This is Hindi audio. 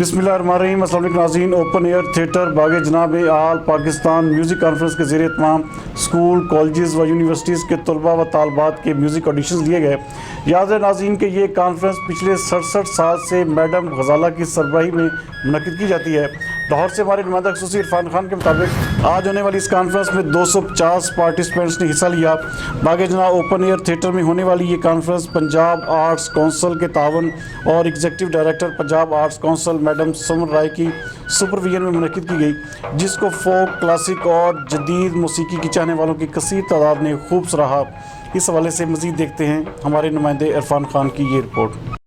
बिस्मिल्लाहिर्रहमानिर्रहीम। अस्सलाम वालेकुम नाज़रीन। ओपन एयर थिएटर बागे जनाब आल पाकिस्तान म्यूज़िक कॉन्फ्रेंस के ज़रिए तमाम स्कूल कॉलेजेस व यूनिवर्सिटीज़ के तलबा व तालबात के म्यूज़िक ऑडिशंस लिए गए। याद है नाज़रीन कि ये कॉन्फ्रेंस पिछले 67 साल से मैडम गजाला की सरबराही में मुनक़िद की जाती है। लाहौर से हमारे नुमाइंदा ख़ुसूसी इरफान खान के मुताबिक आज होने वाली इस कॉन्फ्रेंस में 250 पार्टिसिपेंट्स ने हिस्सा लिया। बागे जनाब ओपन एयर थिएटर में होने वाली ये कॉन्फ्रेंस पंजाब आर्ट्स कौंसल के तावन और executive director Punjab arts council madam Samar Rai की सुपरविजन में मुनक़िद की गई, जिसको फोक, क्लासिक और जदीद मौसीकी की चाहने वालों की कसीर तादाद ने खूब सराहा। इस हवाले से मज़ीद देखते हैं हमारे नुमाइंदे इरफान खान की ये रिपोर्ट।